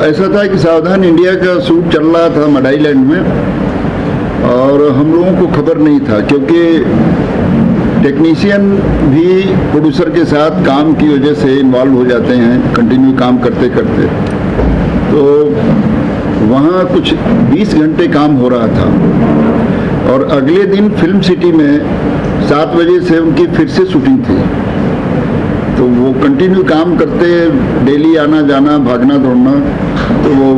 ऐसा था कि सावधान इंडिया का शूट चल रहा था मडाईलैंड में, और हम लोगों को खबर नहीं था, क्योंकि टेक्नीशियन भी प्रोड्यूसर के साथ काम की वजह से इन्वॉल्व हो जाते हैं कंटिन्यू काम करते करते। तो वहाँ कुछ 20 घंटे काम हो रहा था, और अगले दिन फिल्म सिटी में 7 बजे से उनकी फिर से शूटिंग थी। तो वो कंटिन्यू काम करते, डेली आना जाना, भागना दौड़ना। तो वो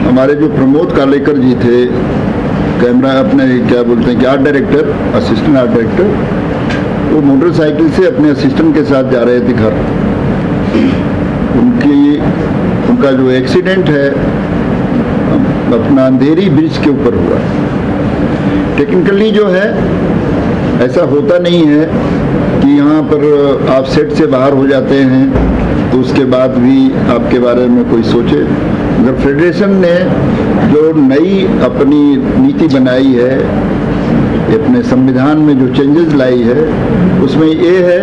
हमारे जो प्रमोद कालेकर जी थे, कैमरा अपने क्या बोलते हैं कि art director, assistant art director, वो मोटरसाइकिल से अपने असिस्टेंट के साथ जा रहे थे घर। उनका जो एक्सीडेंट है अपना अंधेरी ब्रिज के ऊपर हुआ। टेक्निकली जो है ऐसा होता नहीं है कि यहाँ पर आप सेट से बाहर हो जाते हैं तो उसके बाद भी आपके बारे में कोई सोचे। मगर फेडरेशन ने जो नई अपनी नीति बनाई है, अपने संविधान में जो चेंजेस लाई है, उसमें ये है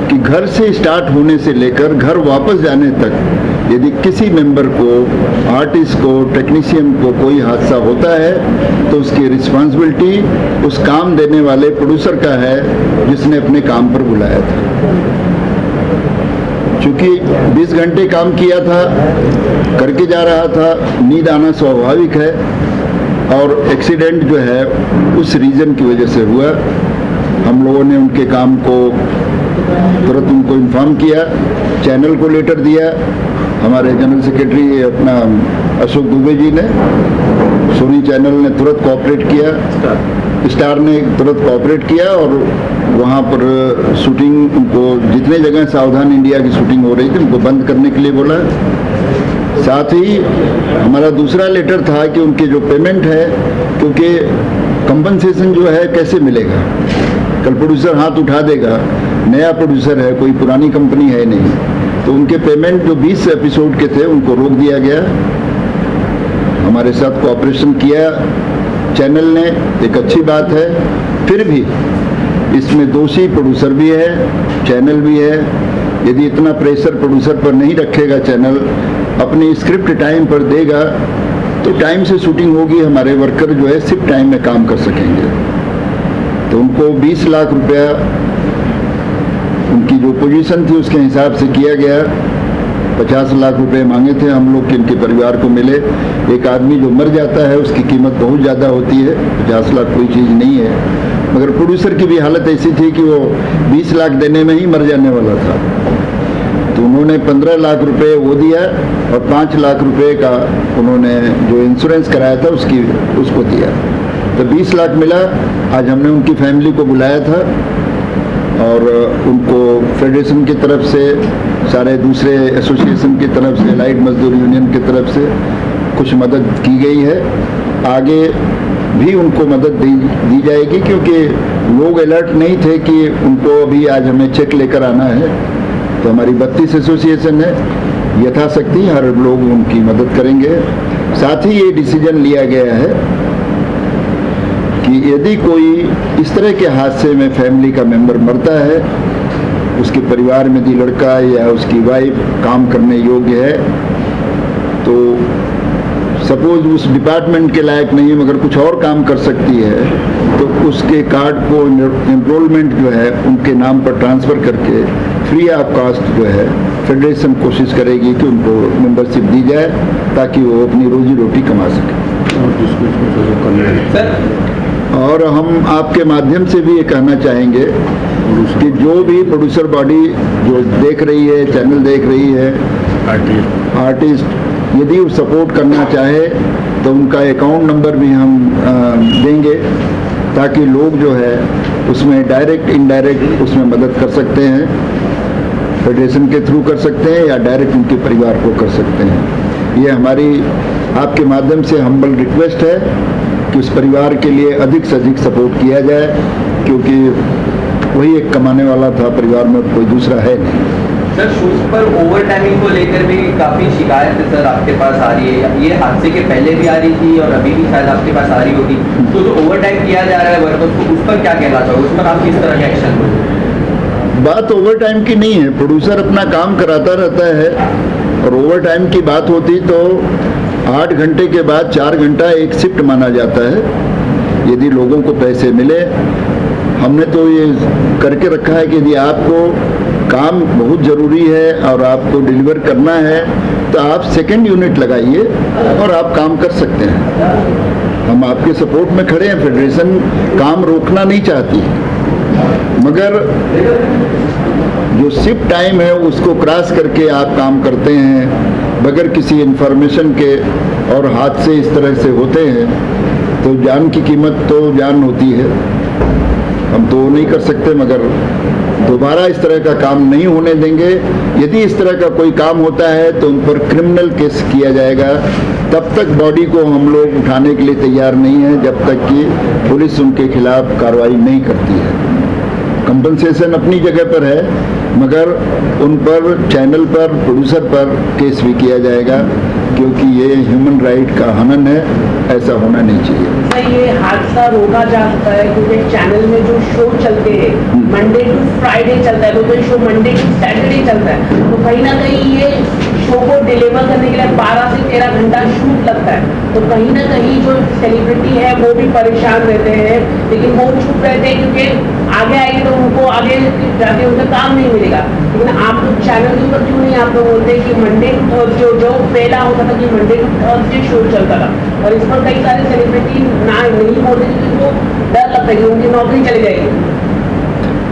कि घर से स्टार्ट होने से लेकर घर वापस जाने तक यदि किसी मेंबर को, आर्टिस्ट को, टेक्नीशियन को कोई हादसा होता है तो उसकी रिस्पांसिबिलिटी उस काम देने वाले प्रोड्यूसर का है जिसने अपने काम पर बुलाया था। चूँकि 20 घंटे काम किया था, करके जा रहा था, नींद आना स्वाभाविक है, और एक्सीडेंट जो है उस रीज़न की वजह से हुआ। हम लोगों ने उनके काम को तुरंत उनको इन्फॉर्म किया, चैनल को लेटर दिया। हमारे जनरल सेक्रेटरी अपना अशोक दुबे जी ने, सोनी चैनल ने तुरंत कोऑपरेट किया, स्टार ने तुरंत कोऑपरेट किया, और वहाँ पर शूटिंग उनको जितने जगह सावधान इंडिया की शूटिंग हो रही थी उनको बंद करने के लिए बोला। साथ ही हमारा दूसरा लेटर था कि उनके जो पेमेंट है, क्योंकि कंपनसेशन जो है कैसे मिलेगा, कल प्रोड्यूसर हाथ उठा देगा, नया प्रोड्यूसर है, कोई पुरानी कंपनी है नहीं, तो उनके पेमेंट जो 20 एपिसोड के थे उनको रोक दिया गया। हमारे साथ कोऑपरेशन किया चैनल ने, एक अच्छी बात है। फिर भी इसमें दोषी प्रोड्यूसर भी है, चैनल भी है। यदि इतना प्रेशर प्रोड्यूसर पर नहीं रखेगा, चैनल अपनी स्क्रिप्ट टाइम पर देगा तो टाइम से शूटिंग होगी, हमारे वर्कर जो है सिर्फ टाइम में काम कर सकेंगे। तो उनको 20 लाख रुपया उनकी जो पोजीशन थी उसके हिसाब से किया गया। 50 लाख रुपए मांगे थे हम लोग कि इनके परिवार को मिले। एक आदमी जो मर जाता है उसकी कीमत बहुत ज़्यादा होती है, 50 लाख कोई चीज़ नहीं है। मगर प्रोड्यूसर की भी हालत ऐसी थी कि वो 20 लाख देने में ही मर जाने वाला था। तो उन्होंने 15 लाख रुपए वो दिया, और 5 लाख रुपए का उन्होंने जो इंश्योरेंस कराया था उसको दिया। तो 20 लाख मिला। आज हमने उनकी फैमिली को बुलाया था, और उनको फेडरेशन की तरफ से, सारे दूसरे एसोसिएशन की तरफ से, लाइट मजदूर यूनियन की तरफ से कुछ मदद की गई है। आगे भी उनको मदद दी जाएगी, क्योंकि लोग अलर्ट नहीं थे कि उनको अभी आज हमें चेक लेकर आना है। तो हमारी 32 एसोसिएशन है, यथाशक्ति हर लोग उनकी मदद करेंगे। साथ ही ये डिसीजन लिया गया है कि यदि कोई इस तरह के हादसे में फैमिली का मेंबर मरता है, उसके परिवार में यदि लड़का या उसकी वाइफ काम करने योग्य है, तो सपोज उस डिपार्टमेंट के लायक नहीं है मगर कुछ और काम कर सकती है, तो उसके कार्ड को एनरोलमेंट जो है उनके नाम पर ट्रांसफ़र करके फ्री ऑफ कास्ट जो है फेडरेशन कोशिश करेगी कि उनको मेंबरशिप दी जाए, ताकि वो अपनी रोजी रोटी कमा सकें। और हम आपके माध्यम से भी ये कहना चाहेंगे कि जो भी प्रोड्यूसर बॉडी जो देख रही है, चैनल देख रही है, आर्टिस्ट यदि वो सपोर्ट करना चाहे तो उनका अकाउंट नंबर भी हम देंगे, ताकि लोग जो है उसमें डायरेक्ट इनडायरेक्ट उसमें मदद कर सकते हैं, फेडरेशन के थ्रू कर सकते हैं या डायरेक्ट उनके परिवार को कर सकते हैं। ये हमारी आपके माध्यम से हम्बल रिक्वेस्ट है कि उस परिवार के लिए अधिक से अधिक सपोर्ट किया जाए, क्योंकि वही एक कमाने वाला था, परिवार में कोई दूसरा है नहीं। सर, शूज पर ओवर टाइमिंग को लेकर भी काफ़ी शिकायत है सर आपके पास आ रही है। ये हादसे के पहले भी आ रही थी और अभी भी शायद आपके पास आ रही होगी। तो जो ओवर टाइम किया जा रहा है वर्कर्स को, उस पर क्या कहना चाहोगे? उस पर आप किस तरह का एक्शन लोगे? बात ओवर टाइम की नहीं है, प्रोड्यूसर अपना काम कराता रहता है, और ओवर टाइम की बात होती तो 8 घंटे के बाद 4 घंटा एक शिफ्ट माना जाता है यदि लोगों को पैसे मिले। हमने तो ये करके रखा है कि यदि आपको काम बहुत ज़रूरी है और आपको डिलीवर करना है तो आप सेकंड यूनिट लगाइए और आप काम कर सकते हैं। हम आपके सपोर्ट में खड़े हैं। फेडरेशन काम रोकना नहीं चाहती, मगर जो शिफ्ट टाइम है उसको क्रॉस करके आप काम करते हैं बगैर किसी इन्फॉर्मेशन के और हादसे इस तरह से होते हैं तो जान की कीमत तो जान होती है। हम तो नहीं कर सकते, मगर दोबारा इस तरह का काम नहीं होने देंगे। यदि इस तरह का कोई काम होता है तो उन पर क्रिमिनल केस किया जाएगा। तब तक बॉडी को हम लोग उठाने के लिए तैयार नहीं है जब तक कि पुलिस उनके खिलाफ कार्रवाई नहीं करती है। कंपनसेशन अपनी जगह पर है, मगर उन पर चैनल पर प्रोड्यूसर पर केस भी किया जाएगा, क्योंकि ये ह्यूमन राइट का हनन है। ऐसा होना नहीं चाहिए। सर, ये हादसा रोका जा सकता है क्योंकि चैनल में जो शो चलते हैं मंडे टू फ्राइडे चलता है, तो शो मंडे टू सैटरडे चलता है, तो कहीं ना कहीं ये शो को डिलीवर करने के लिए 12 से 13 घंटा शूट लगता है। तो कहीं ना कहीं जो सेलिब्रिटी है वो भी परेशान रहते हैं, लेकिन वो चुप रहते हैं क्योंकि आगे आएंगे तो उनको आगे जाके उनका काम नहीं मिलेगा। लेकिन आप लोग चैनल के ऊपर क्यों नहीं आप लोग बोलते कि मंडे टू थर्सडे जो पहला होता था कि मंडे टू थर्सडे शो चलता था, और इस पर कई सारे सेलिब्रिटी ना नहीं बोलते क्योंकि उनको डर लगता है कि उनकी नौकरी चली जाएगी।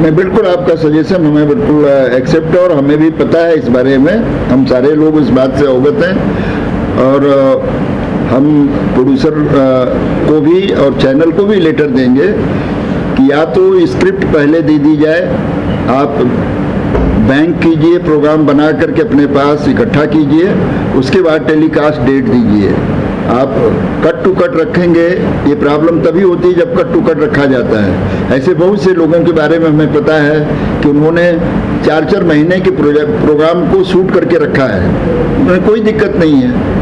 मैं बिल्कुल आपका सजेशन हमें बिल्कुल एक्सेप्ट है और हमें भी पता है इस बारे में। हम सारे लोग इस बात से अवगत हैं और हम प्रोड्यूसर को भी और चैनल को भी लेटर देंगे कि या तो स्क्रिप्ट पहले दे दी जाए, आप बैंक कीजिए, प्रोग्राम बना करके अपने पास इकट्ठा कीजिए, उसके बाद टेलीकास्ट डेट दीजिए। आप कट टू कट रखेंगे, ये प्रॉब्लम तभी होती है जब कट टू कट रखा जाता है। ऐसे बहुत से लोगों के बारे में हमें पता है कि उन्होंने 4-4 महीने के प्रोग्राम को शूट करके रखा है, उन्हें कोई दिक्कत नहीं है।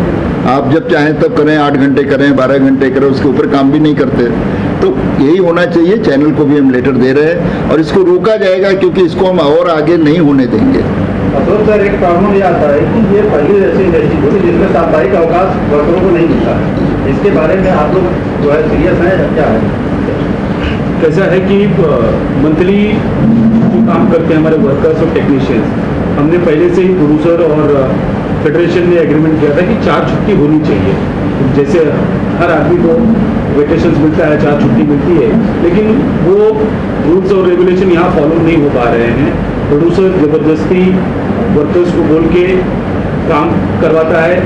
आप जब चाहें तब करें, 8 घंटे करें, 12 घंटे करें, उसके ऊपर काम भी नहीं करते। तो यही होना चाहिए। चैनल को भी हम लेटर दे रहे हैं और इसको रोका जाएगा क्योंकि इसको हम और आगे नहीं होने देंगे। तो सर, एक प्रॉब्लम ये आता है कि ये पहली ऐसी इंडस्ट्री थी जिसमें साप्ताहिक अवकाश वर्करों को नहीं मिलता है। इसके बारे में आप लोग जो है सीरियस हैं या क्या है? ऐसा है कि मंथली जो काम करते हैं हमारे वर्कर्स और टेक्नीशियंस, हमने पहले से ही प्रोड्यूसर और फेडरेशन ने एग्रीमेंट किया था कि 4 छुट्टी होनी चाहिए। जैसे हर आदमी को वेकेशन मिलता है, 4 छुट्टी मिलती है, लेकिन वो रूल्स और रेगुलेशन यहाँ फॉलो नहीं हो पा रहे हैं। प्रोड्यूसर ज़बरदस्ती वर्कर्स को बोल के काम करवाता है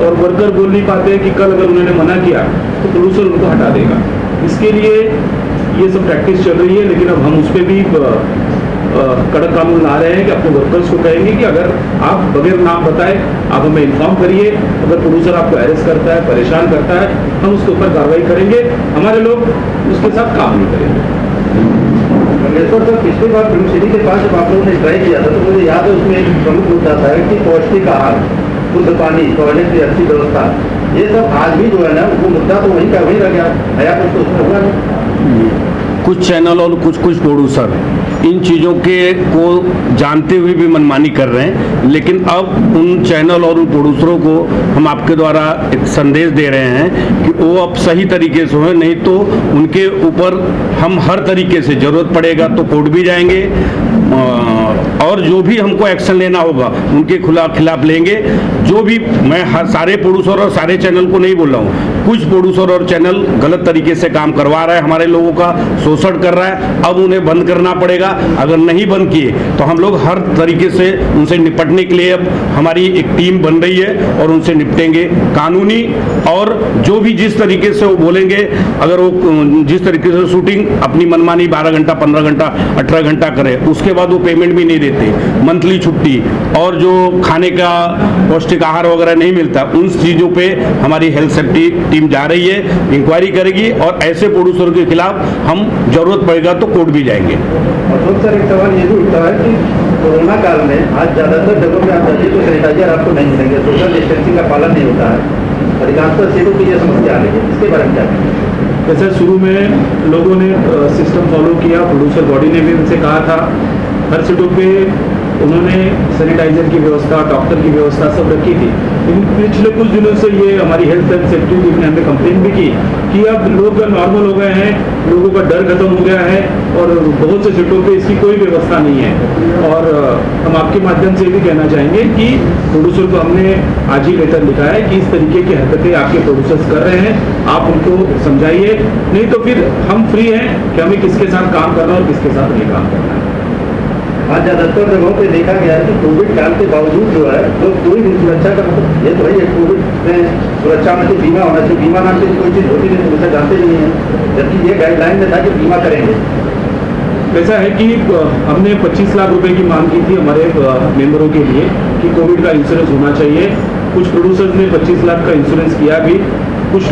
और वर्कर बोल नहीं पाते हैं कि कल अगर उन्होंने मना किया तो प्रोड्यूसर उनको हटा देगा। इसके लिए ये सब प्रैक्टिस चल रही है, लेकिन अब हम उस पर भी कड़क कानून ला रहे हैं कि अपने वर्कर्स को कहेंगे कि अगर आप बगैर नाम बताए आप हमें इन्फॉर्म करिए। अगर प्रोड्यूसर आपको अरेस्ट करता है, परेशान करता है, हम उसके ऊपर कार्रवाई करेंगे। हमारे लोग उसके साथ काम नहीं करेंगे। सर, पिछली बार फिल्म सिटी के पास जब आप लोगों ने ट्राई किया था तो मुझे याद है उसमें एक प्रमुख मुद्दा था कि पौष्टिक आहार, शुद्ध पानी, टॉयलेट की अच्छी व्यवस्था, ये सब आज भी जो है ना वो मुद्दा तो वहीं का वहीं रह गया है। कुछ तो उसमें हुआ नहीं। कुछ चैनल और कुछ प्रोड्यूसर इन चीज़ों के को जानते हुए भी मनमानी कर रहे हैं, लेकिन अब उन चैनल और उन प्रोड्यूसरों को हम आपके द्वारा एक संदेश दे रहे हैं कि वो अब सही तरीके से हों, नहीं तो उनके ऊपर हम हर तरीके से ज़रूरत पड़ेगा तो कोर्ट भी जाएंगे और जो भी हमको एक्शन लेना होगा उनके खिलाफ लेंगे। जो भी मैं हर सारे प्रोड्यूसर और सारे चैनल को नहीं बोल रहा हूँ, कुछ प्रोड्यूसर और चैनल गलत तरीके से काम करवा रहा है, हमारे लोगों का शोषण कर रहा है, अब उन्हें बंद करना पड़ेगा। अगर नहीं बंद किए तो हम लोग हर तरीके से उनसे निपटने के लिए अब हमारी एक टीम बन रही है और उनसे निपटेंगे कानूनी। और जो भी जिस तरीके से वो बोलेंगे, अगर वो जिस तरीके से शूटिंग अपनी मनमानी 12 घंटा, 15 घंटा, 18 घंटा करे, उसके बाद वो पेमेंट भी नहीं देते, मंथली छुट्टी और जो खाने का पौष्टिक आहार वगैरह नहीं मिलता, उन चीज़ों पे हमारी हेल्थ सेफ्टी टीम जा रही है, इंक्वायरी करेगी और ऐसे प्रोड्यूसर के खिलाफ हम जरूरत पड़ेगा तो कोर्ट भी जाएंगे। और सर, एक सवाल ये भी उठता है कि कोरोना काल में आज ज़्यादातर जगहों में आप जाइए तो सैनिटाइजर आपको नहीं मिलेंगे, सोशल डिस्टेंसिंग का पालन नहीं होता है, अधिकांशतः सेहत की ये समस्या आ रही है, इसके बारे में क्या कहेंगे? वैसे शुरू में लोगों ने सिस्टम फॉलो किया, प्रोड्यूसर बॉडी ने भी उनसे कहा था हर सीटों पे उन्होंने सैनिटाइजर की व्यवस्था, डॉक्टर की व्यवस्था सब रखी थी। लेकिन पिछले कुछ दिनों से ये हमारी हेल्थ एंड सेफ्टी टीम ने हमें कंप्लेन भी की कि अब लोग नॉर्मल हो गए हैं, लोगों का डर खत्म हो गया है और बहुत से सीटों पे इसकी कोई व्यवस्था नहीं है। और हम आपके माध्यम से भी कहना चाहेंगे कि प्रोड्यूसर को हमने आज ही लेटर लिखा है कि इस तरीके की हरकतें आपके प्रोड्यूसर्स कर रहे हैं, आप उनको समझाइए, नहीं तो फिर हम फ्री हैं कि हमें किसके साथ काम करना है और किसके साथ नहीं काम करना है। आज ज्यादातर जगहों पे देखा गया है कि कोविड काल के बावजूद जो है लोग कोई भी सुरक्षा का मतलब ये तो है, कोविड में सुरक्षा में बीमा होना चाहिए, बीमा नाम से कोई चीज होती नहीं, सुरक्षा जानते नहीं है, जबकि ये गाइडलाइन में था कि बीमा करेंगे। ऐसा है कि हमने 25 लाख रुपए की मांग की थी हमारे मेंबरों के लिए कि कोविड का इंश्योरेंस होना चाहिए। कुछ प्रोड्यूसर्स ने 25 लाख का इंश्योरेंस किया भी, कुछ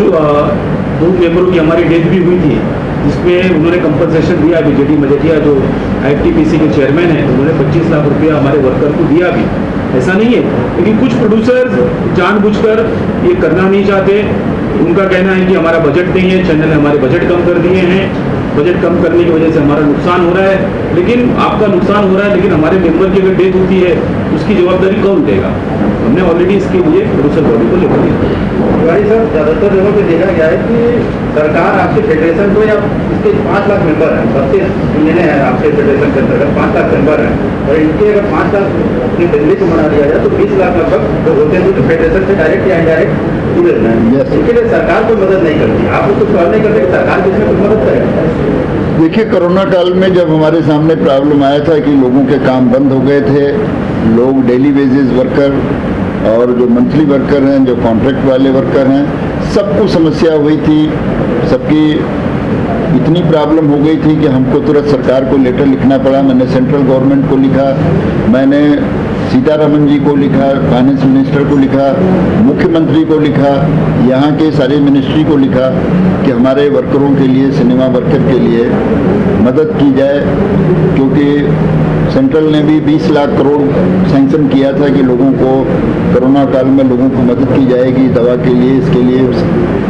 दो मेंबरों की हमारी डेथ भी हुई थी जिसमें उन्होंने कंपनसेशन दिया भी। जेडी मजेठिया जो IFTPC के चेयरमैन हैं, उन्होंने 25 लाख रुपया हमारे वर्कर को दिया भी, ऐसा नहीं है। लेकिन कुछ प्रोड्यूसर्स जानबूझकर ये करना नहीं चाहते। उनका कहना है कि हमारा बजट नहीं है, चैनल ने हमारे बजट कम कर दिए हैं, बजट कम करने की वजह से हमारा नुकसान हो रहा है। लेकिन आपका नुकसान हो रहा है, लेकिन हमारे मेंबर की अगर डेथ होती है उसकी जवाबदारी कौन उठेगा? हमने ऑलरेडी इसके लिए प्रोड्यूसर बॉडी को लेकर दिया। भाई साहब, ज्यादातर जगहों पे देखा गया है कि सरकार आपके फेडरेशन को, या इसके 5 लाख मेंबर हैं, 32 यूनियनें हैं आपके फेडरेशन के अंतर्गत, 5 लाख मेंबर हैं, और इनके अगर 5 लाख अपनी बिजली को बना दिया जाए तो 20 लाख लगभग जो होते हैं जो फेडरेशन से डायरेक्ट या इनडायरेक्ट जुड़े हुए हैं। Yes. इसके लिए सरकार कोई मदद नहीं करती, आप उसको सवाल नहीं करते कि सरकार किसमें कुछ मदद करे। देखिए, कोरोना काल में जब हमारे सामने प्रॉब्लम आया था कि लोगों के काम बंद हो गए थे, लोग डेली वेजेस वर्कर और जो मंथली वर्कर हैं, जो कॉन्ट्रैक्ट वाले वर्कर हैं, सबको समस्या हुई थी। सबकी इतनी प्रॉब्लम हो गई थी कि हमको तुरंत सरकार को लेटर लिखना पड़ा। मैंने सेंट्रल गवर्नमेंट को लिखा, मैंने सीतारमन जी को लिखा, फाइनेंस मिनिस्टर को लिखा, मुख्यमंत्री को लिखा, यहाँ के सारे मिनिस्ट्री को लिखा कि हमारे वर्करों के लिए, सिनेमा वर्कर के लिए मदद की जाए, क्योंकि सेंट्रल ने भी 20 लाख करोड़ सैंक्शन किया था कि लोगों को कोरोना काल में लोगों को मदद की जाएगी दवा के लिए, इसके लिए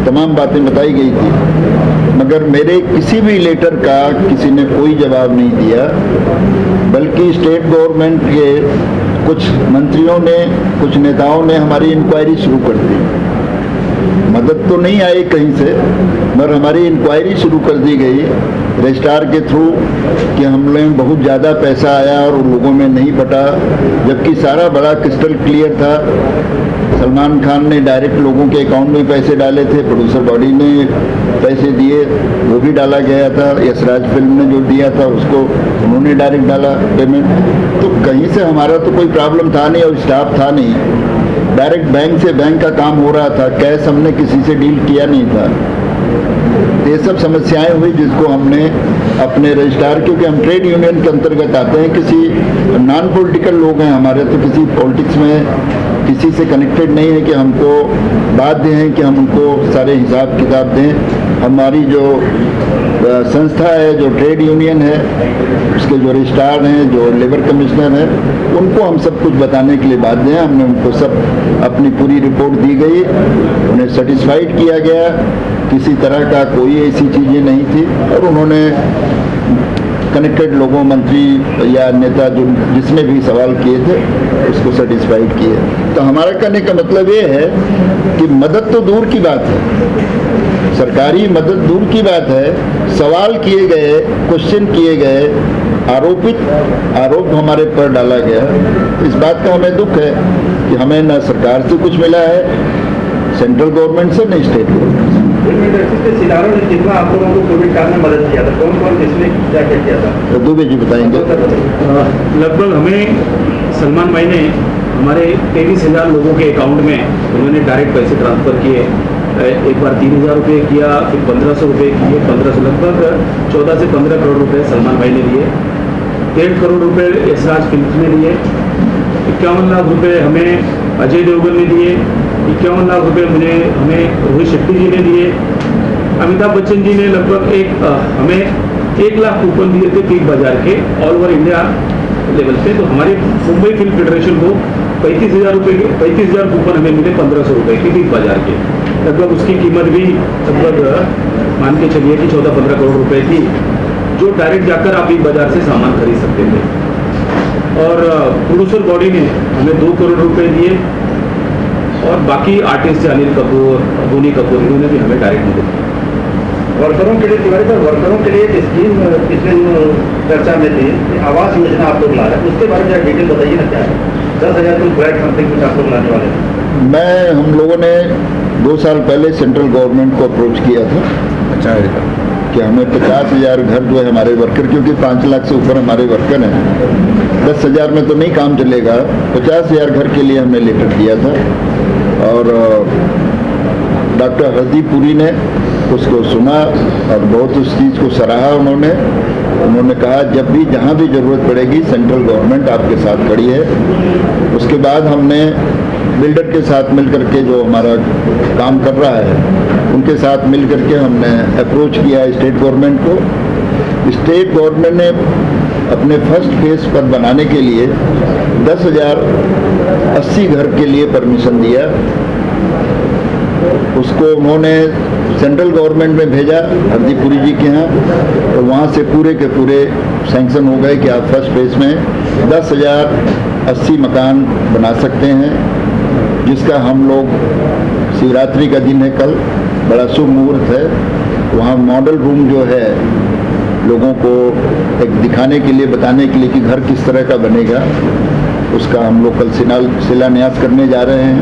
तमाम बातें बताई गई थी। मगर मेरे किसी भी लेटर का किसी ने कोई जवाब नहीं दिया, बल्कि स्टेट गवर्नमेंट के कुछ मंत्रियों ने, कुछ नेताओं ने हमारी इंक्वायरी शुरू कर दी। मदद तो नहीं आई कहीं से, मगर हमारी इंक्वायरी शुरू कर दी गई रजिस्ट्रार के थ्रू कि हम लोग बहुत ज़्यादा पैसा आया और उन लोगों में नहीं बटा, जबकि सारा बड़ा क्रिस्टल क्लियर था। सलमान खान ने डायरेक्ट लोगों के अकाउंट में पैसे डाले थे, प्रोड्यूसर बॉडी ने पैसे दिए, वो भी डाला गया था। यशराज फिल्म ने जो दिया था उसको उन्होंने डायरेक्ट डाला पेमेंट। तो कहीं से हमारा तो कोई प्रॉब्लम था नहीं और स्टाफ था नहीं, डायरेक्ट बैंक से बैंक का काम हो रहा था, कैश हमने किसी से डील किया नहीं था। ये सब समस्याएं हुई जिसको हमने अपने रजिस्ट्रार, क्योंकि हम ट्रेड यूनियन के अंतर्गत आते हैं, किसी नॉन पॉलिटिकल लोग हैं हमारे, तो किसी पॉलिटिक्स में किसी से कनेक्टेड नहीं है कि हमको बाध्य हैं कि हम उनको सारे हिसाब किताब दें। हमारी जो संस्था है, जो ट्रेड यूनियन है, उसके जो रजिस्ट्रार हैं, जो लेबर कमिश्नर हैं, उनको हम सब कुछ बताने के लिए बाध्य हैं। हमने उनको सब अपनी पूरी रिपोर्ट दी गई, उन्हें सेटिस्फाइड किया गया, किसी तरह का कोई ऐसी चीज़ें नहीं थी, और उन्होंने कनेक्टेड लोगों, मंत्री या नेता जो जिसने भी सवाल किए थे उसको सेटिस्फाइड किए। तो हमारा कहने का मतलब ये है कि मदद तो दूर की बात है, सरकारी मदद दूर की बात है, सवाल किए गए, क्वेश्चन किए गए, आरोप हमारे पर डाला गया। इस बात का हमें दुख है कि हमें न सरकार से कुछ मिला है, सेंट्रल गवर्नमेंट से, न स्टेट गवर्नमेंट से। सितारों ने कितना आप लोगों को कोविड काल में मदद किया था, कौन कौन किसने क्या क्या किया था? तो दुबे जी बताएंगे। लगभग हमें सलमान भाई ने हमारे 23,000 लोगों के अकाउंट में उन्होंने डायरेक्ट पैसे ट्रांसफ़र किए। एक बार 3,000 रुपये किया, फिर 1,500 रुपये किए, 1500, लगभग 14 से 15 करोड़ रुपए सलमान भाई ने दिए। 1.5 करोड़ रुपए यशराज फिल्म ने दिए। 51 लाख रुपए हमें अजय देवगन ने दिए। 51 लाख रुपए हमें रोहित शेट्टी जी ने दिए। अमिताभ बच्चन जी ने लगभग हमें 1 लाख कूपन दिए थे बिग बाजार के, ऑल ओवर इंडिया लेवल पे। तो हमारे मुंबई फिल्म फेडरेशन को 35,000 रुपये के 35,000 कूपन हमें मिले 1,500 रुपये के बिग बाजार के। लगभग उसकी कीमत भी लगभग मान के चलिए कि 14-15 करोड़ रुपए थी, जो डायरेक्ट जाकर आप बिग बाजार से सामान खरीद सकते थे। और प्रोड्यूसर बॉडी ने हमें 2 करोड़ रुपए दिए और बाकी आर्टिस्ट अनिल कपूर, बोनी कपूर, इन्होंने भी हमें डायरेक्ट मदद की। वर्करों के लिए तिवारी साहब, वर्करों के लिए एक स्कीम पिछले दिन चर्चा में थी, आवास योजना आप लोग ला रहे हैं, उसके बारे में डिटेल बताइए ना, क्या है 10,000 कुछ फ्लैट समथिंग कुछ आप लोग लाने वाले हैं? हम लोगों ने 2 साल पहले सेंट्रल गवर्नमेंट को अप्रोच किया था कि हमें 50,000 घर जो है हमारे वर्कर, क्योंकि 5 लाख से ऊपर हमारे वर्कर हैं, 10,000 में तो नहीं काम चलेगा, 50,000 घर के लिए हमने लेटर दिया था। और डॉक्टर हरदीप पुरी ने उसको सुना और बहुत उस चीज़ को सराहा उन्होंने कहा जब भी जहाँ भी ज़रूरत पड़ेगी सेंट्रल गवर्नमेंट आपके साथ खड़ी है। उसके बाद हमने बिल्डर के साथ मिल करके जो हमारा काम कर रहा है उनके साथ मिल करके हमने अप्रोच किया स्टेट गवर्नमेंट को। स्टेट गवर्नमेंट ने अपने फर्स्ट फेज पर बनाने के लिए 10,080 घर के लिए परमिशन दिया। उसको उन्होंने सेंट्रल गवर्नमेंट में भेजा हरदीप पुरी जी के यहाँ, तो वहाँ से पूरे के पूरे सैंक्शन हो गए कि आप फर्स्ट फेज में 10,080 मकान बना सकते हैं, जिसका हम लोग शिवरात्रि का दिन है कल, बड़ा शुभ मुहूर्त है। वहाँ मॉडल रूम जो है लोगों को एक दिखाने के लिए, बताने के लिए कि घर किस तरह का बनेगा, उसका हम लोग कल शिलान्यास करने जा रहे हैं।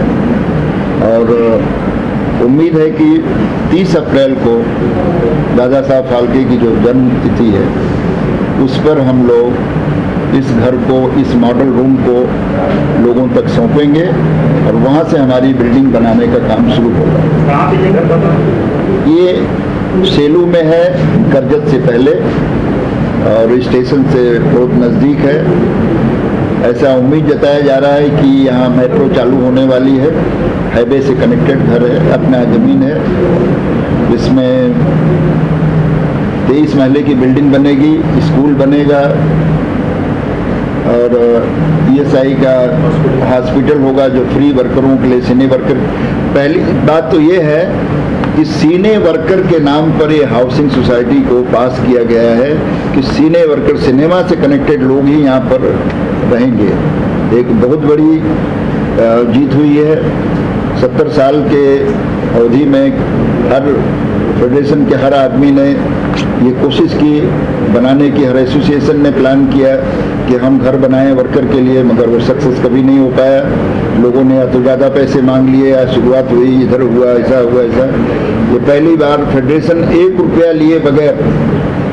और उम्मीद है कि 30 अप्रैल को दादा साहब फाल्के की जो जन्म तिथि है उस पर हम लोग इस घर को, इस मॉडल रूम को लोगों तक सौंपेंगे और वहाँ से हमारी बिल्डिंग बनाने का काम शुरू होगा। कहाँ पे ये घर बना? ये सेलू में है, करजत से पहले, और स्टेशन से बहुत नज़दीक है। ऐसा उम्मीद जताया जा रहा है कि यहाँ मेट्रो चालू होने वाली है, हाईवे से कनेक्टेड घर है, अपना ज़मीन है, जिसमें 23 महले की बिल्डिंग बनेगी, स्कूल बनेगा और ESI का हॉस्पिटल होगा जो फ्री वर्करों के लिए, सीने वर्कर। पहली बात तो ये है कि सीने वर्कर के नाम पर ये हाउसिंग सोसाइटी को पास किया गया है कि सीने वर्कर, सिनेमा से कनेक्टेड लोग ही यहाँ पर रहेंगे। एक बहुत बड़ी जीत हुई है। 70 साल के अवधि में हर फेडरेशन के हर आदमी ने ये कोशिश की बनाने की, हर एसोसिएशन ने प्लान किया कि हम घर बनाएं वर्कर के लिए, मगर वो सक्सेस कभी नहीं हो पाया। लोगों ने या तो ज़्यादा पैसे मांग लिए, या शुरुआत हुई इधर हुआ, ऐसा हुआ, ऐसा। ये पहली बार फेडरेशन 1 रुपया लिए बगैर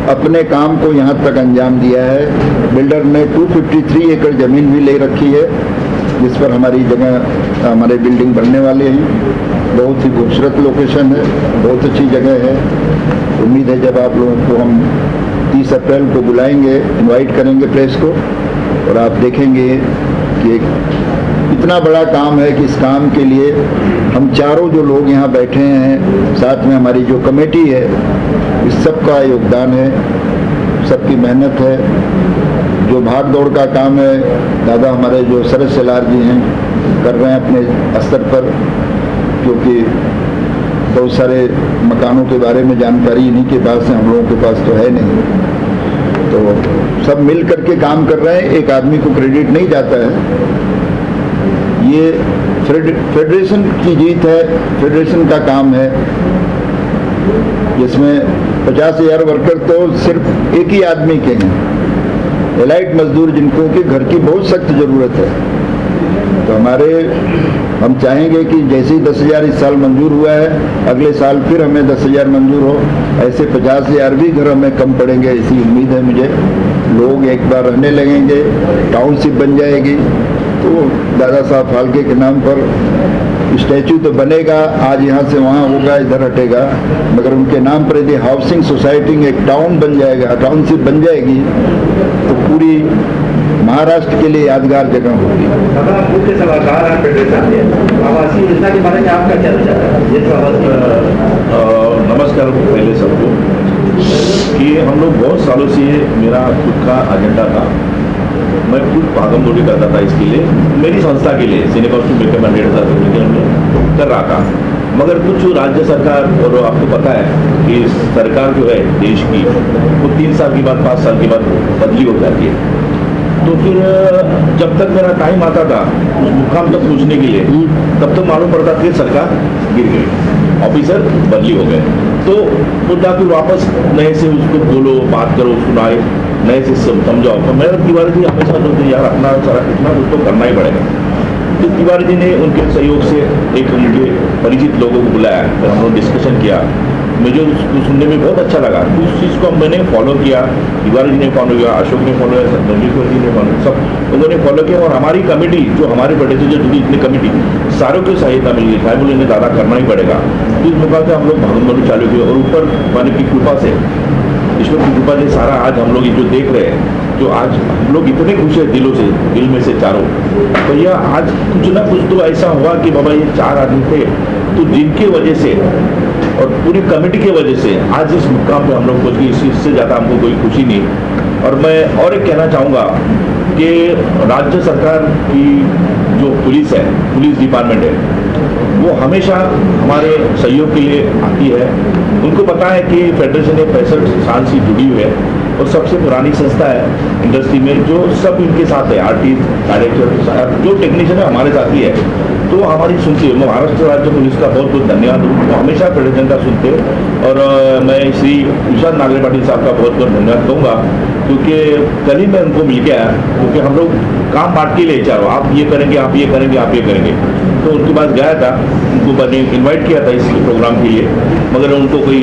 अपने काम को यहाँ तक अंजाम दिया है। बिल्डर ने 253 एकड़ ज़मीन भी ले रखी है, जिस पर हमारी जगह, हमारे बिल्डिंग बनने वाले हैं। बहुत ही खूबसूरत लोकेशन है, बहुत अच्छी जगह है। उम्मीद है जब आप लोगों को हम 30 अप्रैल को बुलाएंगे, इनवाइट करेंगे प्रेस को, और आप देखेंगे कि इतना बड़ा काम है कि इस काम के लिए हम चारों जो लोग यहाँ बैठे हैं, साथ में हमारी जो कमेटी है, इस सब का योगदान है, सबकी मेहनत है। जो भाग दौड़ का काम है दादा हमारे जो सरस सेलार जी हैं कर रहे हैं अपने स्तर पर, क्योंकि बहुत सारे मकानों के बारे में जानकारी इन्हीं के पास है, हम लोगों के पास तो है नहीं। तो सब मिल करके काम कर रहे हैं, एक आदमी को क्रेडिट नहीं जाता है। ये फेडरेशन की जीत है, फेडरेशन का काम है, जिसमें 50,000 वर्कर तो सिर्फ एक ही आदमी के हैं, एलाइट मजदूर जिनको कि घर की बहुत सख्त ज़रूरत है। तो हम चाहेंगे कि जैसे ही 10,000 इस साल मंजूर हुआ है, अगले साल फिर हमें 10,000 मंजूर हो, ऐसे 50,000 भी घर हमें कम पड़ेंगे, ऐसी उम्मीद है मुझे। लोग एक बार रहने लगेंगे, टाउनशिप बन जाएगी, तो दादा साहब फाल्के के नाम पर स्टैचू तो बनेगा, आज यहाँ से वहाँ होगा, इधर हटेगा, मगर उनके नाम पर यदि हाउसिंग सोसाइटी एक टाउन बन जाएगा, टाउनशिप बन जाएगी, तो पूरी महाराष्ट्र के लिए यादगार जगह होगी। दादा आप मुख्य सलाहकार हैं फेडरेशन के, आवासीय योजना के बारे में आपका क्या विचार है? ये तो नमस्कार पहले सबको, कि हम लोग बहुत सालों से, मेरा खुद का एजेंडा था, मैं खुद भागम दौड़ी करता था इसके लिए, मेरी संस्था के लिए, सीने कॉस्ट्यूम मेकअप एंड हेयर में कर रहा था। मगर कुछ राज्य सरकार, और आपको पता है कि सरकार जो है देश की, वो 3 साल के बाद, 5 साल के बाद बदली हो जाती है। तो फिर जब तक मेरा टाइम आता था उस मुकाम तक पहुँचने के लिए, तब तक मालूम पड़ता कि सरकार गिर गई, ऑफिसर बदली हो गए। तो मुद्दा फिर वापस नए से उसको बोलो, बात करो, सुनाए, नए से समझाओ। तो मेरा तिवारी जी हमेशा सोचते हैं यार अपना सारा कितना कुछ तो करना ही पड़ेगा। तो तिवारी जी ने उनके सहयोग से एक उनके परिचित लोगों को बुलाया, फिर हम लोग डिस्कशन किया। मुझे उसको सुनने में बहुत अच्छा लगा। तो उस चीज़ को मैंने फॉलो किया, तिवारी जी ने फॉलो किया, अशोक ने फॉलो किया, रंजीश्वर जी ने फॉलो, सब उन्होंने फॉलो किया। और हमारी कमेटी जो हमारे बड़े से जो जुड़ी इतनी कमेटी सारों की सहायता मिली, साहब बोले इन्हें ज़्यादा करना ही पड़ेगा। तो इस मुकाम से हम लोग भागम चालू किए और ऊपर वाले की कृपा से, ईश्वर की कृपा से सारा आज हम लोग ये जो देख रहे हैं, जो आज हम लोग इतने खुश हैं दिलों से, दिल में से चारों भैया, आज कुछ ना कुछ तो ऐसा हुआ कि बाबा ये 4 आदमी थे, तो जिनकी वजह से और पूरी कमेटी की वजह से आज इस मुकाम पे हम लोग पहुंच गए। इससे ज़्यादा हमको कोई खुशी नहीं। और मैं और एक कहना चाहूँगा कि राज्य सरकार की जो पुलिस है, पुलिस डिपार्टमेंट है, वो हमेशा हमारे सहयोग के लिए आती है। उनको पता है कि फेडरेशन एक 65 साल से जुड़ी हुई है और सबसे पुरानी संस्था है इंडस्ट्री में, जो सब इनके साथ है, आर्टिस्ट, डायरेक्टर, जो टेक्नीशियन है हमारे साथ ही है। तो हमारी सुनते हैं। महाराष्ट्र राज्य पुलिस का बहुत बहुत धन्यवाद, वो हमेशा फेडरेशन का सुनते हैं। और मैं श्री विशाल नागरे पाटिल साहब का बहुत बहुत धन्यवाद कहूँगा, क्योंकि कल ही मैं उनको मिल के आया, क्योंकि हम लोग काम बांट के ले चारो, आप ये करेंगे, आप ये करेंगे, आप ये करेंगे। तो उनके पास गया था, उनको मैंने इन्वाइट किया था इस प्रोग्राम के लिए, मगर उनको कोई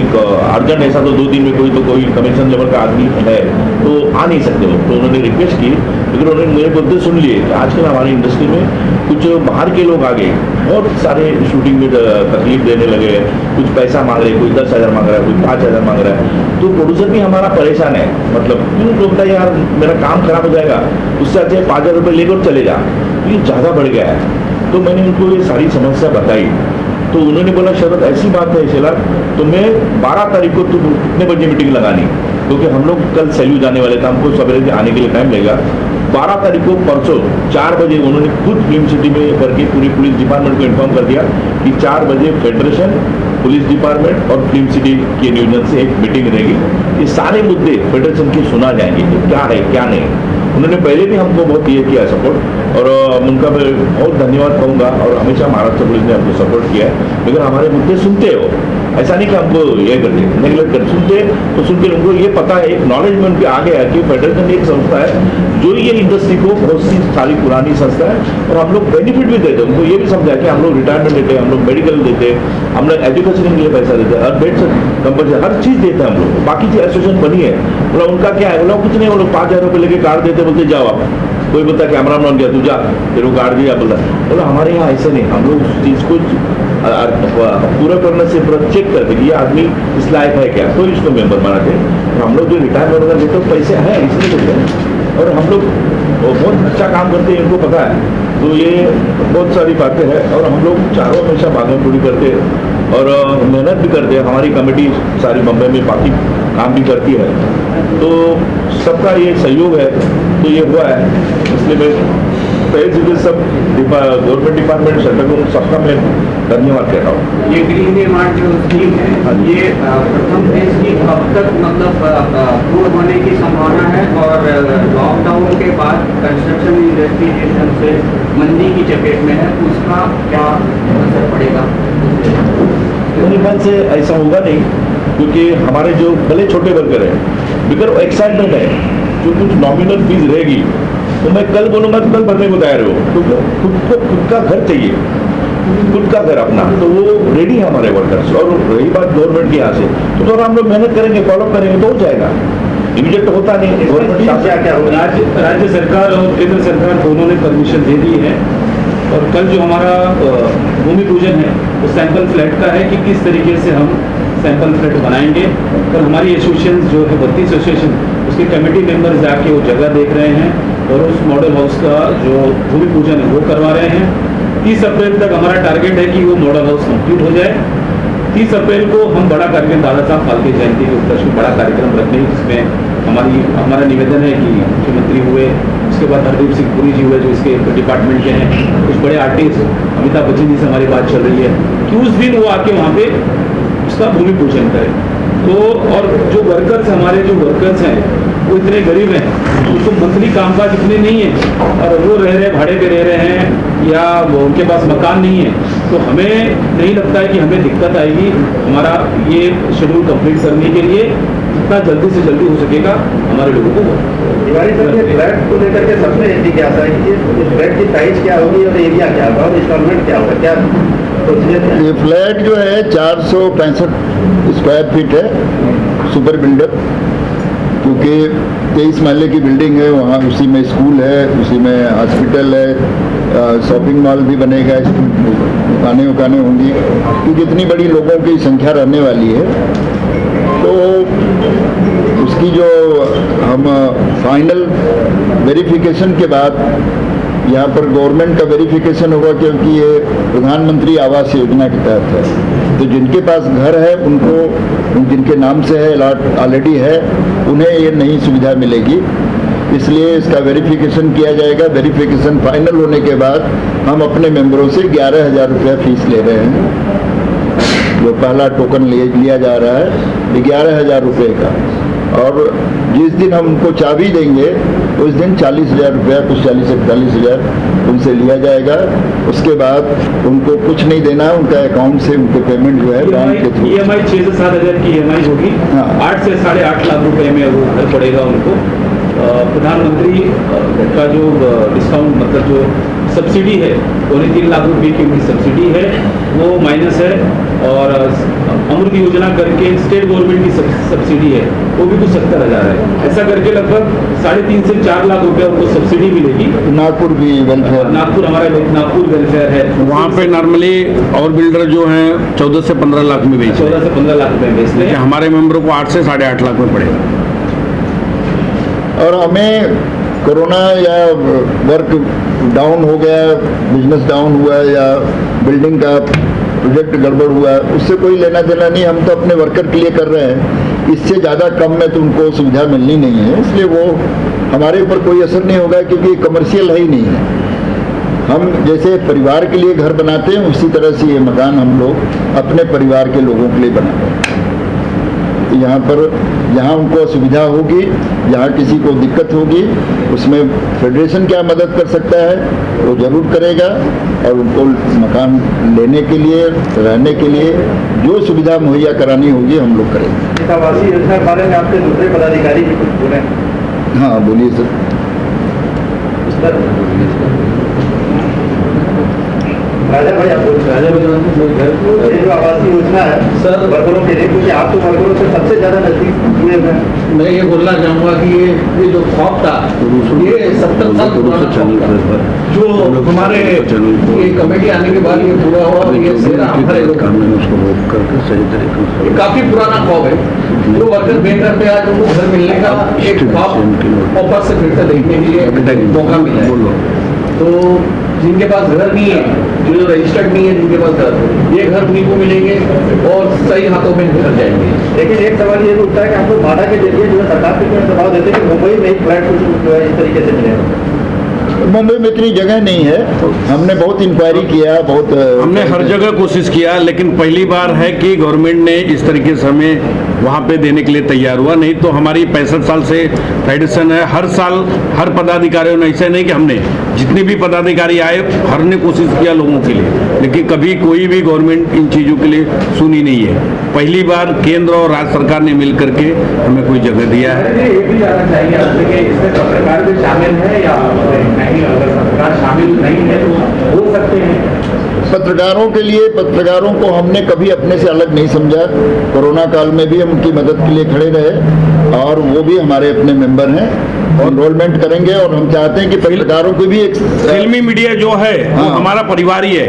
अर्जेंट ऐसा तो 2 दिन में कोई कमीशन लेवल का आदमी है तो आ नहीं सकते हो। तो उन्होंने रिक्वेस्ट की, लेकिन उन्होंने मेरे मुद्दे सुन लिए कि आजकल हमारी इंडस्ट्री में कुछ बाहर के लोग आ गए, बहुत सारे शूटिंग में तकलीफ देने लगे, कुछ पैसा मांग रहे, कोई 10,000 मांग रहा है, कोई 5,000 मांग रहा है। तो प्रोड्यूसर भी हमारा परेशान है, मतलब क्यों बोलता है यार मेरा काम खराब हो जाएगा, उससे अच्छा 5,000 रुपये लेकर चले जा, ये ज़्यादा बढ़ गया है। तो मैंने उनको ये सारी समस्या बताई, तो उन्होंने बोला शरद ऐसी बात है शिला, तो मैं 12 तारीख को तुम कितने बजे मीटिंग लगानी, क्योंकि हम लोग कल सैल्यू जाने वाले थे, हमको सवेरे आने के लिए टाइम लगेगा। 12 तारीख को परसों 4 बजे उन्होंने खुद फिल्म सिटी में करके पूरी पुलिस डिपार्टमेंट को इन्फॉर्म कर दिया कि 4 बजे फेडरेशन, पुलिस डिपार्टमेंट और फिल्म सिटी के यूनियन से एक मीटिंग रहेगी। ये सारे मुद्दे फेडरेशन की सुना जाएंगे कि क्या है क्या नहीं। उन्होंने पहले भी हमको बहुत ये किया सपोर्ट, और उनका मैं बहुत धन्यवाद कहूँगा। और हमेशा महाराष्ट्र पुलिस ने हमको सपोर्ट किया है, लेकिन हमारे मुद्दे सुनते हो, ऐसा नहीं कि हमको ये करते नेगलेक्ट कर, सुनते तो सुनते उनको ये पता है, एक नॉलेज में उनके आगे है कि फेडरेशन एक संस्था है जो ये इंडस्ट्री को बहुत सी सारी पुरानी संस्था है, और हम लोग बेनिफिट भी देते हैं। उनको ये भी समझा कि हम लोग रिटायरमेंट देते हैं, हम लोग मेडिकल देते हैं, हम लोग एजुकेशन के लिए पैसा देते हैं, हर बेड से कंपल्सरी हर चीज़ देते हैं हम लोग। बाकी चीज एसोसिएशन बनी है, बोला उनका क्या है, बोला कुछ नहीं, वो लोग 5,000 रुपये लेके कार्ड देते, बोलते जाओ आप, कोई बोलता कैमरा मैन गया तू जा, फिर वो कार्ड दिया, बोला हमारे यहाँ ऐसे नहीं, हम लोग उस चीज़ को पूरा करने से पूरा चेक करते कि ये आदमी इस लायक है क्या, तो इसको मेंबर बनाते। और हम लोग जो रिटायरमेंट वगैरह देते पैसे हैं इसलिए देते हैं, और हम लोग बहुत अच्छा काम करते हैं, इनको पता है। तो ये बहुत सारी बातें हैं, और हम लोग चारों हमेशा भागम पूरी करते हैं और मेहनत भी करते हैं। हमारी कमेटी सारी बम्बई में बाकी काम भी करती है, तो सबका ये सहयोग है, तो ये हुआ है। इसलिए मैं पहले सब गवर्नमेंट डिपार्टमेंट सेंटर को सबका मैं धन्यवाद कहता हूँ। ये ग्रीन डिमांड जो स्कीम है, ये प्रथम फेज की कब तक मतलब पूर्ण होने की संभावना है, और लॉकडाउन के बाद कंस्ट्रक्शन इंडस्ट्री जिस ढंग से मंदी की चपेट में है, उसका क्या असर पड़ेगा? ध्यान से ऐसा होगा नहीं, क्योंकि हमारे जो भले छोटे वर्कर हैं, बिगर एक्साइटमेंट है, जो कुछ नॉमिनल फीस रहेगी, तो मैं कल बोलूँगा तो कल भरने को तैयार हो, क्योंकि खुद का घर चाहिए, खुद का घर अपना, तो वो रेडी है हमारे वर्कर्स। और रही बात गवर्नमेंट के यहाँ से, तो थोड़ा हम लोग मेहनत करेंगे, फॉलो करेंगे तो हो जाएगा, इमीडिएट तो होता नहीं। गवर्नमेंट क्या राज्य सरकार और केंद्र सरकार दोनों ने परमिशन दे दी है, और कल जो हमारा भूमि पूजन है वो सैंपल फ्लैट का है कि किस तरीके से हम सैंपल फ्लैट बनाएंगे। कल हमारी एसोसिएशन जो है 32 एसोसिएशन, उसके कमेटी मेंबर जाके वो जगह देख रहे हैं, और उस मॉडल हाउस का जो भूमि पूजन है वो करवा रहे हैं। 30 अप्रैल तक हमारा टारगेट है कि वो मॉडल हाउस कंप्लीट हो जाए। 30 अप्रैल को हम बड़ा कार्यक्रम दादा साहब फाल्के जयंती के उपलक्ष्य में बड़ा कार्यक्रम रखने, जिसमें हमारा निवेदन है कि मुख्यमंत्री हुए, उसके बाद हरदीप सिंह पुरी जी हुए जो इसके डिपार्टमेंट के हैं, कुछ बड़े आर्टिस्ट, अमिताभ बच्चन जी से हमारी बात चल रही है कि उस दिन वो आके वहाँ पे उसका भूमि पूजन करें। तो और जो वर्कर्स हमारे जो वर्कर्स हैं वो इतने गरीब हैं, उनको मंथली कामकाज इतने नहीं है और वो रह रहे भाड़े पे रह रहे हैं या उनके पास मकान नहीं है, तो हमें नहीं लगता है कि हमें दिक्कत आएगी हमारा ये शेड्यूल कंप्लीट करने के लिए। जितना जल्दी से जल्दी हो सकेगा हमारे लोगों को। तिवारी सर, ये फ्लैट को लेकर के सबसे जिज्ञासा है कि ये फ्लैट की प्राइस क्या होगी और एरिया क्या होगा और इंस्टॉलमेंट क्या होगा, क्या प्रोसीजर क्या है? ये फ्लैट जो है 465 स्क्वायर फीट है, सुपर बिल्डर, क्योंकि 23 महले की बिल्डिंग है, वहाँ उसी में स्कूल है, उसी में हॉस्पिटल है, शॉपिंग मॉल भी बनेगा, दुकानें उकानें होंगी, क्योंकि इतनी बड़ी लोगों की संख्या रहने वाली है। तो उसकी जो हम फाइनल वेरिफिकेशन के बाद यहाँ पर गवर्नमेंट का वेरिफिकेशन होगा, क्योंकि ये प्रधानमंत्री आवास योजना के तहत है, तो जिनके पास घर है उनको, जिनके नाम से है अलॉट ऑलरेडी है, उन्हें ये नई सुविधा मिलेगी। इसलिए इसका वेरिफिकेशन किया जाएगा। वेरिफिकेशन फाइनल होने के बाद हम अपने मेंबरों से 11,000 रुपया फीस ले रहे हैं। जो पहला टोकन लिया जा रहा है 11,000 रुपये का, और जिस दिन हम उनको चाबी देंगे उस दिन 40,000 रुपया, कुछ 40-41,000 उनसे लिया जाएगा। उसके बाद उनको कुछ नहीं देना, उनका अकाउंट से उनके पेमेंट जो है बैंक के थ्रू। EMI 6 से 7 हज़ार की EMI होगी, हाँ। 8 से 8.5 लाख रुपए में वो घर पड़ेगा उनको। प्रधानमंत्री का जो डिस्काउंट, मतलब जो सब्सिडी है, 3 लाख रुपए की उनकी सब्सिडी है, वो माइनस है। और अमृत योजना करके स्टेट गवर्नमेंट की सब्सिडी है, वो भी कुछ 70,000 है। ऐसा करके लगभग 3.5 से 4 लाख रुपया उनको सब्सिडी मिलेगी। नागपुर भी वेलफेयर, नागपुर, हमारा नागपुर वेलफेयर है, वहाँ पे नॉर्मली और बिल्डर जो हैं 14 से 15 लाख में बेचते 14 से 15 लाख में बेचते हैं, हैं। हमारे मेंबरों को 8 से 8.5 लाख में पड़ेगा। और हमें कोरोना या वर्क डाउन हो गया, बिजनेस डाउन हुआ या बिल्डिंग का प्रोजेक्ट गड़बड़ हुआ, उससे कोई लेना देना नहीं। हम तो अपने वर्कर के लिए कर रहे हैं, इससे ज़्यादा कम में तो उनको सुविधा मिलनी नहीं है, इसलिए वो हमारे ऊपर कोई असर नहीं होगा, क्योंकि कमर्शियल है ही नहीं है। हम जैसे परिवार के लिए घर बनाते हैं, उसी तरह से ये मकान हम लोग अपने परिवार के लोगों के लिए बनाते हैं। तो यहाँ पर जहाँ उनको असुविधा होगी, जहाँ किसी को दिक्कत होगी, उसमें फेडरेशन क्या मदद कर सकता है वो ज़रूर करेगा, और उनको मकान लेने के लिए, रहने के लिए जो सुविधा मुहैया करानी होगी हम लोग करेंगे। इस आवासीय योजना के बारे में आपके दूसरे पदाधिकारी भी कुछ बोले? हाँ बोलिए सर। राजा भाई, आप ये जो आवासीय योजना है सर, वर्करों के लिए, क्योंकि आप तो वर्करों से सबसे ज्यादा नजदीक हुए हैं। मैं ये बोलना चाहूँगा कि ये जो खौफ था, ये 70 साल पुराना खौफ था, जो हमारे ये कमेटी आने के बाद ये पूरा हुआ, और ये सेना हमारे लोग ये काफी पुराना खौफ है। जो वर्कर बेघर पे आज उनको घर मिलने का एक खौफ वापस से फिर से देखने के लिए मौका मिला है। तो जिनके पास घर नहीं है, जो रजिस्टर्ड नहीं है, जिनके पास घर, ये घर उन्हीं को मिलेंगे और सही हाथों में घर जाएंगे। लेकिन एक सवाल ये भी उठता है कि आप लोग वादा के जरिए जो है सरकार पे क्यों दबाव देते हैं कि मुंबई में एक फ्लैट कुछ जो है इस तरीके से मिलेगा? मुंबई में इतनी जगह नहीं है, हमने बहुत इंक्वायरी किया, बहुत हमने हर जगह कोशिश किया, लेकिन पहली बार है कि गवर्नमेंट ने इस तरीके से हमें वहाँ पे देने के लिए तैयार हुआ। नहीं तो हमारी 65 साल से फेडरेशन है, हर साल हर पदाधिकारियों ने, ऐसे नहीं कि हमने, जितने भी पदाधिकारी आए हर ने कोशिश किया लोगों के लिए, लेकिन कभी कोई भी गवर्नमेंट इन चीज़ों के लिए सुनी नहीं है। पहली बार केंद्र और राज्य सरकार ने मिल करके हमें कोई जगह दिया है। ये भी जानना चाहिए आपसे कि इसमें पत्रकार भी शामिल है या नहीं, अगर पत्रकार शामिल नहीं है तो हो सकते हैं। पत्रकारों के लिए, पत्रकारों को हमने कभी अपने से अलग नहीं समझा। कोरोना काल में भी हम उनकी मदद के लिए खड़े रहे, और वो भी हमारे अपने मेंबर हैं, एनरोलमेंट करेंगे। और हम चाहते हैं कि पत्रकारों को भी एक फिल्मी मीडिया जो है वो हमारा परिवार ही है,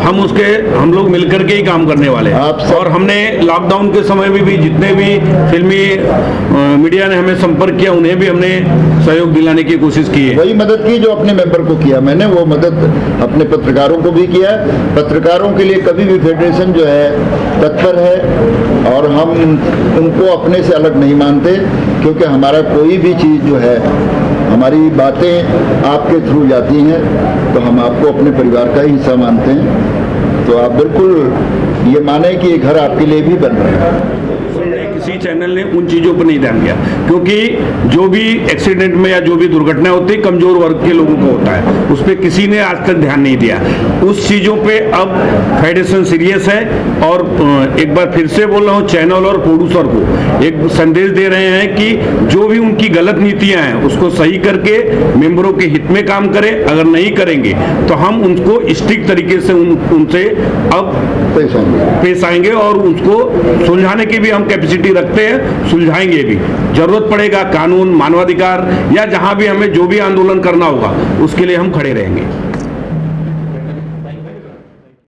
हम लोग मिलकर के ही काम करने वाले हैं। और हमने लॉकडाउन के समय में भी जितने भी फिल्मी मीडिया ने हमें संपर्क किया, उन्हें भी हमने सहयोग दिलाने की कोशिश की है। वही मदद की जो अपने मेंबर को किया मैंने, वो मदद अपने पत्रकारों को भी किया। पत्रकारों के लिए कभी भी फेडरेशन जो है तत्पर है, और हम उनको अपने से अलग नहीं मानते, क्योंकि हमारा कोई भी चीज़ जो है, हमारी बातें आपके थ्रू जाती हैं, तो हम आपको अपने परिवार का ही हिस्सा मानते हैं। तो आप बिल्कुल ये माने कि ये घर आपके लिए भी बन रहा है। किसी चैनल ने उन चीज़ों पर नहीं ध्यान दिया, क्योंकि जो भी एक्सीडेंट में या जो भी दुर्घटना होती है कमजोर वर्ग के लोगों को होता है, उस पर किसी ने आज तक ध्यान नहीं दिया। उस चीज़ों पे अब फेडरेशन सीरियस है और एक बार फिर से बोल रहा हूँ, चैनल और प्रोड्यूसर को एक संदेश दे रहे हैं कि जो भी उनकी गलत नीतियां हैं उसको सही करके मेंबरों के हित में काम करें। अगर नहीं करेंगे तो हम उनको स्ट्रिक्ट तरीके से उनसे अब पेश आएंगे और उसको सुलझाने की भी हम कैपेसिटी रखते हैं, सुलझाएंगे भी। जरूरत पड़ेगा कानून, मानवाधिकार या जहां भी हमें जो भी आंदोलन करना होगा उसके लिए हम खड़े रहेंगे।